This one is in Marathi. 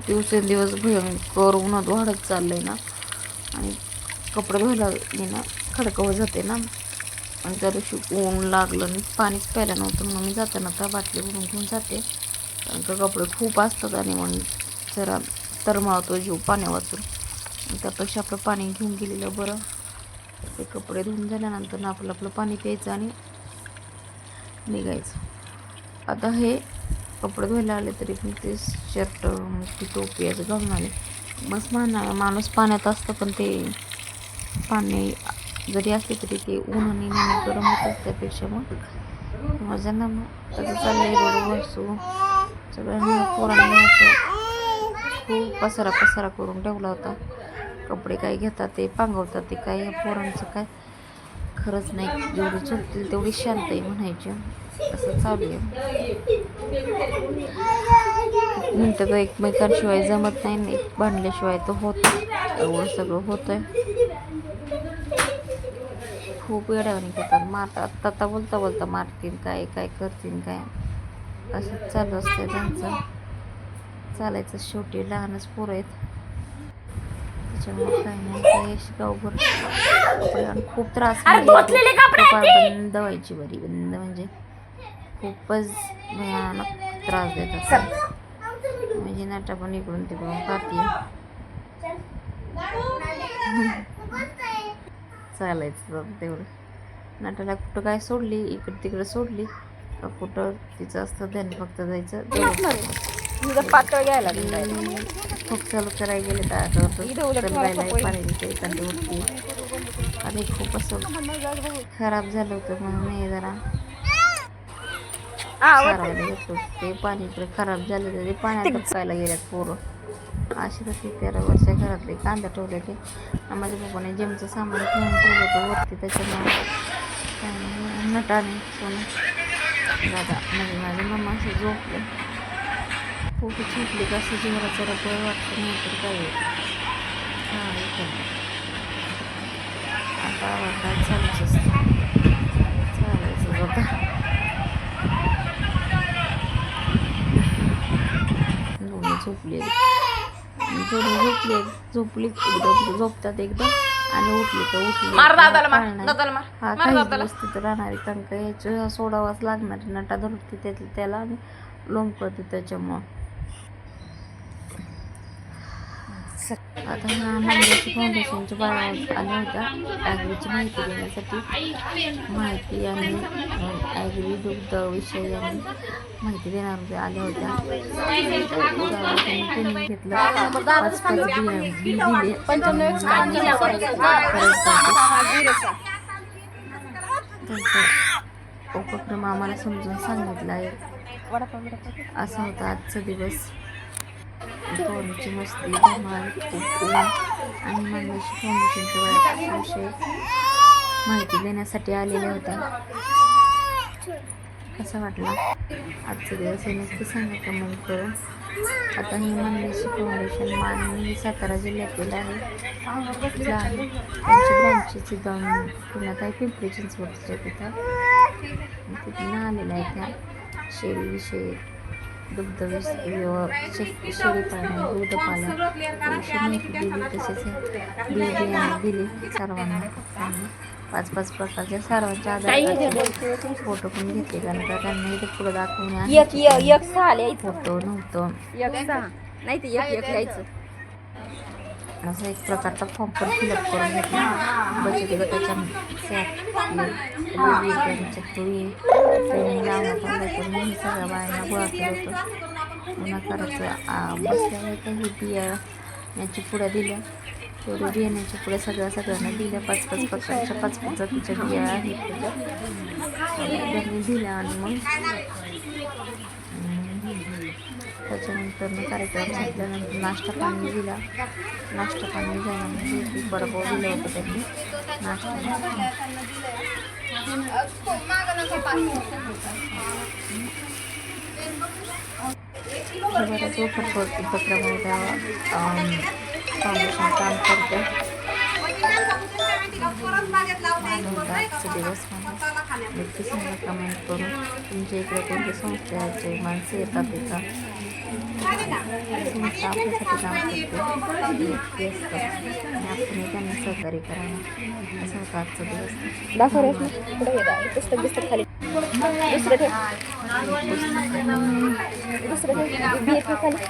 दिवसेंदिवस भयंकर उन्हात वाढत चाललंय ना, आणि कपडे धुवायला मी ना खडकावं जाते ना, आणि त्या दिवशी ऊन लागलं आणि पाणीच प्यायला नव्हतं. म्हणून मी जाताना त्या बाटली भरून घेऊन जाते, कारण का कपडे खूप असतात आणि मग जरा तरमावतो जीव पाण्या वाचून. त्यापेक्षा आपलं पाणी घेऊन गेलेलं बरं. ते कपडे धुवून झाल्यानंतर ना आपलं पाणी प्यायचं आणि निघायचं. आता हे कपडे धुवायला आले तरी पण ते शर्ट, ती टोपी याचं घालून आले. मस्त माणूस पाण्यात असतं, पण ते पाणी जरी असले तरी ते ऊन आणि नेहमी गरम होतच. त्यापेक्षा मग माझ्या ना मग त्याचं चाललंय रोड वसू सगळ्यांनी पोरांनी असं खूप पसारा करून ठेवला होता. कपडे काय घेतात ते पांगवतात, ते काय पोरांचं काय खरंच नाही. जेवढी झोपतील तेवढी शांत आहे म्हणायची, असं चालू आहे. मिनटं तर एकमेकांशिवाय जमत नाही, बांधल्याशिवाय तर होत एवढं सगळं होतंय. खूप वेळाने घेतात, मारतात. आता बोलता मारतील काय करतील काय, असंच चालू असतं त्यांचं. चालायचं, शेवटी लहानच पोरं आहेत त्याच्यामुळे काय नाही. काय गावभर आणि खूप त्रास बंद व्हायची बरी, बंद म्हणजे खूपच भयानक त्रास देतात. म्हणजे नाटा पण इकडून तिकडून पाहते. चालायचं तेवढं. नाटाला कुठं काय सोडली, इकडं तिकडं सोडली का कुठं तिचं असतं ध्यान, फक्त जायचं पातळ घ्यायला खूप चालू करायला गेले तर पाणी उठते. आणि खूप असं खराब झालं होतं म्हणून मी जरा सारायला घेतलं. ते पाणी इकडे खराब झाले तर ते पाण्यात टपकायला गेल्यात पोरं. अशी तर 13 वर्षा घरातले कांदा ठेवले ते माझ्या पप्पाने जेमचं सामान घेऊन ठेवलं होतं वरती. त्याच्यामुळे नटाने सोनं दादा म्हणजे माझी मम्मा असं झोपलं, खूप झोपली का असं जीवनाचा रबळ वाटतं, नाही तर काय आता काय चालूच असतं. चालायचं आता झोपली एकदम झोपतात एकदम आणि उठली तर उठली. हा काही दिवस तिथं राहणारी, कारण का याच्या सोडावाच लागणार. नटा धरते त्याला आणि लोंबकळते त्याच्यामुळं. आता ह्या मंदिराची फाउंडेशनच्या बाळा आल्या होत्या ॲग्रीची माहिती देण्यासाठी. माहिती आणि ॲग्री दुग्धविषयी आणि माहिती देणार होत्या, आल्या होत्या. ट्रेनिंग घेतलं, 5-5 बी दिले. त्यांचा उपक्रम आम्हाला समजून सांगितला आहे. असा होता आजचा दिवस. पोरांची मस्ती, धमाल, खूप ऊन आणि मानवाशी फाउंडेशनच्या विषयी माहिती देण्यासाठी आलेल्या होत्या. कसा वाटला आजचा दिवस हे नक्की सांगा कमेंट करून. आता ही मानवाशी फाउंडेशन मानवी सातारा जिल्ह्यातील आहे. त्यांची ब्रँचची जाऊन पुण्यात आहे, पिंपरी चिंचवडच्या तिथं आलेल्या आहेत. त्या शेळीविषयी शेळीपालन, दूधपालन याविषयी माहिती दिली. तसेच बियाणे दिली सर्वांना. त्यांनी 5-5 प्रकारच्या सर्वांच्या आधार फोटो पण घेतले, कारण का त्यांना इथे पुढे दाखवणे फोटो नव्हतं नाही ते लिहायचं. असं एक प्रकारचा फॉर्म पण फिलअप करून घेतला. बचत गटाच्या ट्रेनिंग लावण्यात मी सगळ्या बायांना गोळा केलं होतं. गुणाकाराचं बसल्यावर काही बियाण्याची पुढ्या दिल्या, तेवढ्या बियाण्याच्या पुढ्या सगळ्यांना दिल्या. 5-5 प्रकारच्या 5-5 जातीच्या बिया आहेत त्यांनी दिल्या. आणि मग त्याच्यानंतर कार्यक्रम संपल्यानंतर नाश्ता पाणी दिला. नाश्ता पाणी झाल्यानंतर वडापाव दिलं होतं त्यांनी नाश्ता. बऱ्याच उपक्रम फाउंडेशन काम करते. घालवता आजचा दिवस मला नक्की सांगा कमेंट करून तुमच्या इकडे कोणत्या संस्थेचे माणसं येतात तिथं संस्था आपल्यासाठी काम करते व्यक्ती असतात आणि आपण त्यांना सहकार्य करावं असं होतं आजचा दिवस पुस्तक पुस्तक खाली दुसरं ठेव दुसरं ठेव खाली